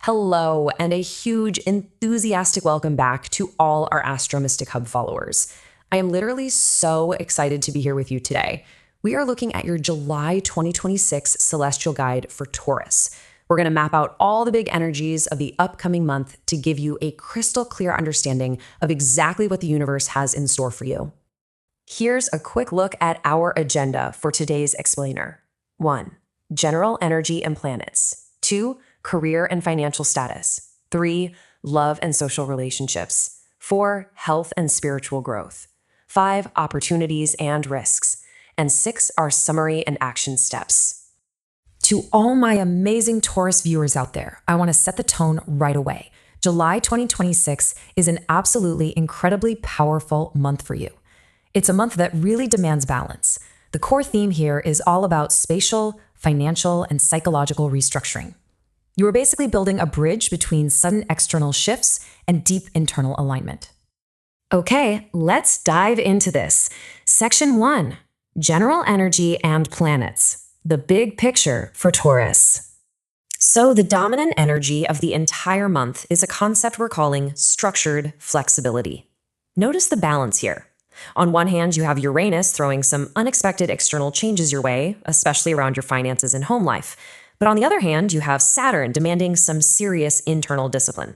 Hello, and a huge, enthusiastic welcome back to all our Astro Mystic Hub followers. I am literally so excited to be here with you today. We are looking at your July 2026 celestial guide for Taurus. We're going to map out all the big energies of the upcoming month to give you a crystal clear understanding of exactly what the universe has in store for you. Here's a quick look at our agenda for today's explainer. 1. General energy and planets. 2. Career and financial status. 3. Love and social relationships. 4. Health and spiritual growth. 5. Opportunities and risks. And 6. Our summary and action steps. To all my amazing Taurus viewers out there, I want to set the tone right away. July 2026 is an absolutely incredibly powerful month for you. It's a month that really demands balance. The core theme here is all about spatial, financial, and psychological restructuring. You are basically building a bridge between sudden external shifts and deep internal alignment. Okay, let's dive into this. Section 1, General Energy and Planets, the big picture for Taurus. So the dominant energy of the entire month is a concept we're calling structured flexibility. Notice the balance here. On one hand, you have Uranus throwing some unexpected external changes your way, especially around your finances and home life. But on the other hand, you have Saturn demanding some serious internal discipline.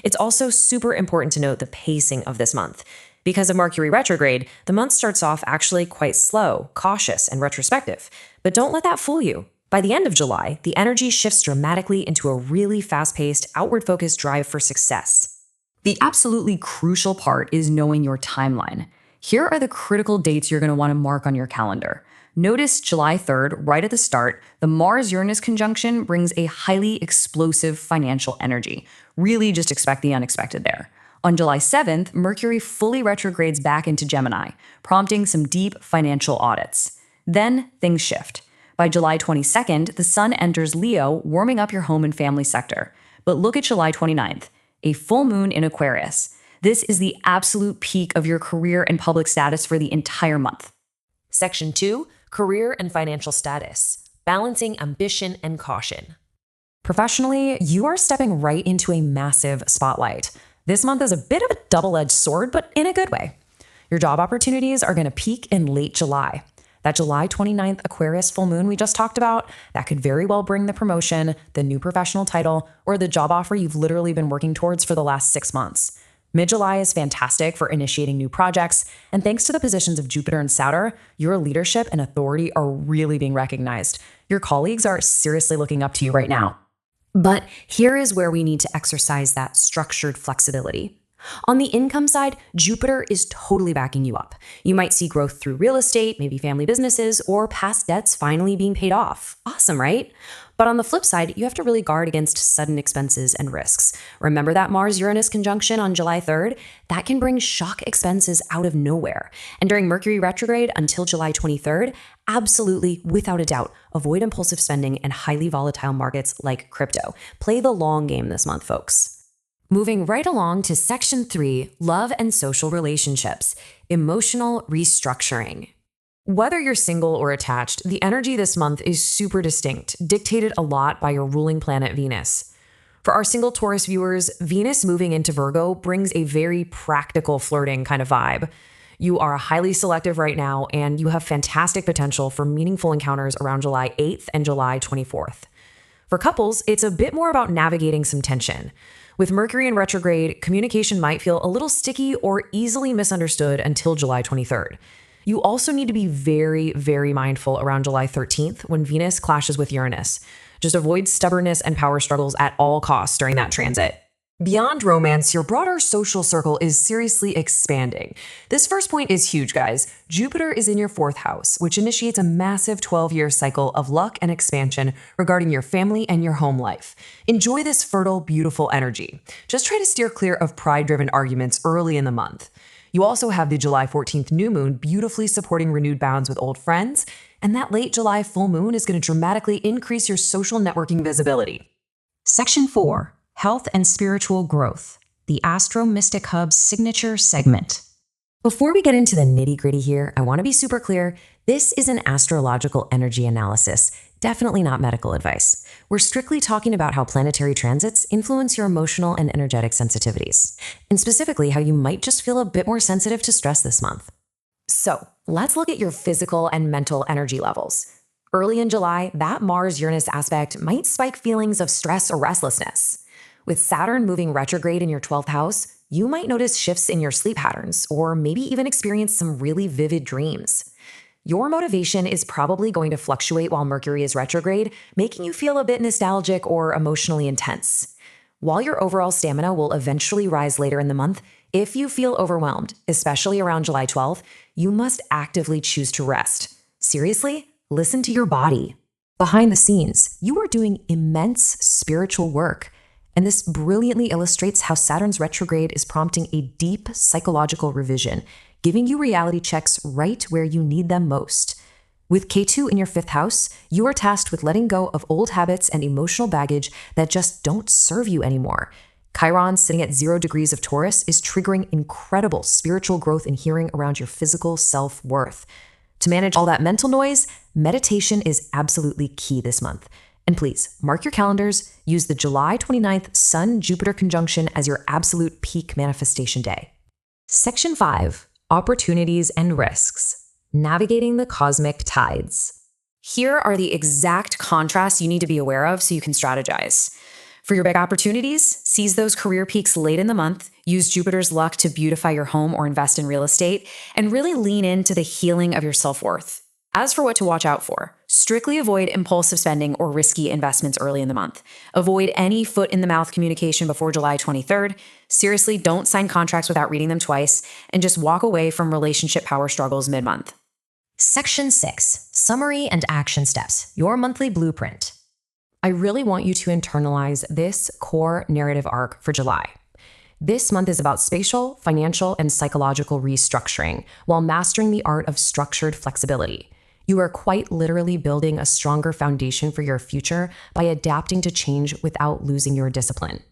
It's also super important to note the pacing of this month. Because of Mercury Retrograde, the month starts off actually quite slow, cautious, and retrospective. But don't let that fool you. By the end of July, the energy shifts dramatically into a really fast-paced, outward-focused drive for success. The absolutely crucial part is knowing your timeline. Here are the critical dates you're going to want to mark on your calendar. Notice July 3rd, right at the start, the Mars-Uranus conjunction brings a highly explosive financial energy. Really just expect the unexpected there. On July 7th, Mercury fully retrogrades back into Gemini, prompting some deep financial audits. Then things shift. By July 22nd, the Sun enters Leo, warming up your home and family sector. But look at July 29th, a full moon in Aquarius. This is the absolute peak of your career and public status for the entire month. Section 2, Career and Financial Status, Balancing Ambition and Caution. Professionally, you are stepping right into a massive spotlight. This month is a bit of a double-edged sword, but in a good way. Your job opportunities are going to peak in late July. That July 29th Aquarius full moon we just talked about, that could very well bring the promotion, the new professional title, or the job offer you've literally been working towards for the last 6 months. Mid-July is fantastic for initiating new projects, and thanks to the positions of Jupiter and Saturn, your leadership and authority are really being recognized. Your colleagues are seriously looking up to you right now. But here is where we need to exercise that structured flexibility. On the income side, Jupiter is totally backing you up. You might see growth through real estate, maybe family businesses, or past debts finally being paid off. Awesome, right? But on the flip side, you have to really guard against sudden expenses and risks. Remember that Mars-Uranus conjunction on July 3rd? That can bring shock expenses out of nowhere. And during Mercury retrograde until July 23rd, absolutely, without a doubt, avoid impulsive spending and highly volatile markets like crypto. Play the long game this month, folks. Moving right along to Section 3, Love and Social Relationships, Emotional Restructuring. Whether you're single or attached, the energy this month is super distinct, dictated a lot by your ruling planet Venus. For our single Taurus viewers, Venus moving into Virgo brings a very practical flirting kind of vibe. You are highly selective right now, and you have fantastic potential for meaningful encounters around July 8th and July 24th. For couples, it's a bit more about navigating some tension. With Mercury in retrograde, communication might feel a little sticky or easily misunderstood until July 23rd. You also need to be very, very mindful around July 13th when Venus clashes with Uranus. Just avoid stubbornness and power struggles at all costs during that transit. Beyond romance, your broader social circle is seriously expanding. This first point is huge, guys. Jupiter is in your 4th house, which initiates a massive 12-year cycle of luck and expansion regarding your family and your home life. Enjoy this fertile, beautiful energy. Just try to steer clear of pride-driven arguments early in the month. You also have the July 14th new moon beautifully supporting renewed bonds with old friends, and that late July full moon is going to dramatically increase your social networking visibility. Section 4. Health and Spiritual Growth, the Astro Mystic Hub's signature segment. Before we get into the nitty-gritty here, I want to be super clear. This is an astrological energy analysis. Definitely not medical advice. We're strictly talking about how planetary transits influence your emotional and energetic sensitivities, and specifically how you might just feel a bit more sensitive to stress this month. So, let's look at your physical and mental energy levels. Early in July, that Mars-Uranus aspect might spike feelings of stress or restlessness. With Saturn moving retrograde in your 12th house, you might notice shifts in your sleep patterns, or maybe even experience some really vivid dreams. Your motivation is probably going to fluctuate while Mercury is retrograde, making you feel a bit nostalgic or emotionally intense. While your overall stamina will eventually rise later in the month, if you feel overwhelmed, especially around July 12th, you must actively choose to rest. Seriously, listen to your body. Behind the scenes, you are doing immense spiritual work. And this brilliantly illustrates how Saturn's retrograde is prompting a deep psychological revision, giving you reality checks right where you need them most. With K2 in your 5th house, you are tasked with letting go of old habits and emotional baggage that just don't serve you anymore. Chiron sitting at 0 degrees of Taurus is triggering incredible spiritual growth and healing around your physical self-worth. To manage all that mental noise, meditation is absolutely key this month. And please, mark your calendars, use the July 29th Sun-Jupiter conjunction as your absolute peak manifestation day. Section 5. Opportunities and risks. Navigating the cosmic tides. Here are the exact contrasts you need to be aware of so you can strategize. For your big opportunities, seize those career peaks late in the month, use Jupiter's luck to beautify your home or invest in real estate, and really lean into the healing of your self-worth. As for what to watch out for, strictly avoid impulsive spending or risky investments early in the month. Avoid any foot-in-the-mouth communication before July 23rd. Seriously, don't sign contracts without reading them twice, and just walk away from relationship power struggles mid-month. Section 6. Summary and Action Steps. Your monthly blueprint. I really want you to internalize this core narrative arc for July. This month is about spatial, financial, and psychological restructuring while mastering the art of structured flexibility. You are quite literally building a stronger foundation for your future by adapting to change without losing your discipline.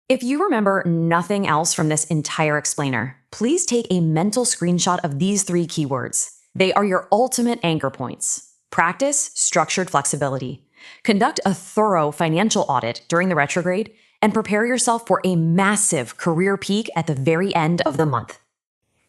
If you remember nothing else from this entire explainer, please take a mental screenshot of these 3 keywords. They are your ultimate anchor points. Practice structured flexibility. Conduct a thorough financial audit during the retrograde, and prepare yourself for a massive career peak at the very end of the month.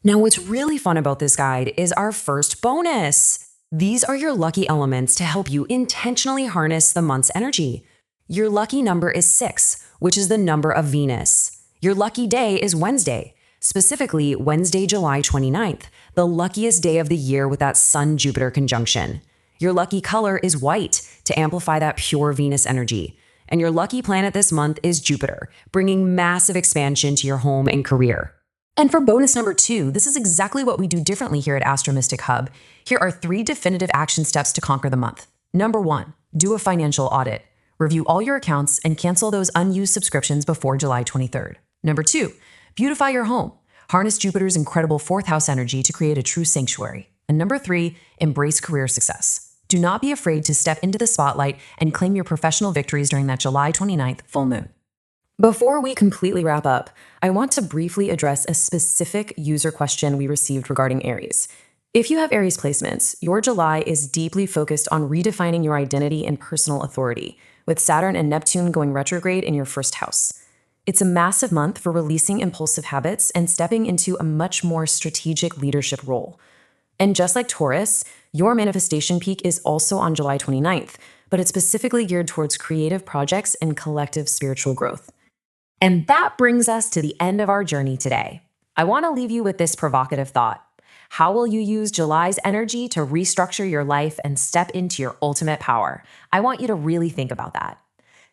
Now, what's really fun about this guide is our first bonus. These are your lucky elements to help you intentionally harness the month's energy. Your lucky number is 6, which is the number of Venus. Your lucky day is Wednesday, specifically Wednesday, July 29th, the luckiest day of the year with that Sun-Jupiter conjunction. Your lucky color is white to amplify that pure Venus energy. And your lucky planet this month is Jupiter, bringing massive expansion to your home and career. And for bonus number 2, this is exactly what we do differently here at Astro Mystic Hub. Here are 3 definitive action steps to conquer the month. Number 1, do a financial audit. Review all your accounts and cancel those unused subscriptions before July 23rd. Number 2, beautify your home. Harness Jupiter's incredible 4th house energy to create a true sanctuary. And number 3, embrace career success. Do not be afraid to step into the spotlight and claim your professional victories during that July 29th full moon. Before we completely wrap up, I want to briefly address a specific user question we received regarding Aries. If you have Aries placements, your July is deeply focused on redefining your identity and personal authority, with Saturn and Neptune going retrograde in your 1st house. It's a massive month for releasing impulsive habits and stepping into a much more strategic leadership role. And just like Taurus, your manifestation peak is also on July 29th, but it's specifically geared towards creative projects and collective spiritual growth. And that brings us to the end of our journey today. I want to leave you with this provocative thought. How will you use July's energy to restructure your life and step into your ultimate power? I want you to really think about that.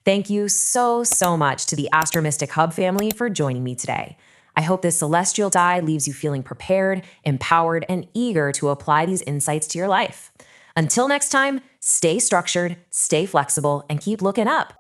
Thank you so much to the Astro Mystic Hub family for joining me today. I hope this celestial die leaves you feeling prepared, empowered, and eager to apply these insights to your life. Until next time, stay structured, stay flexible, and keep looking up.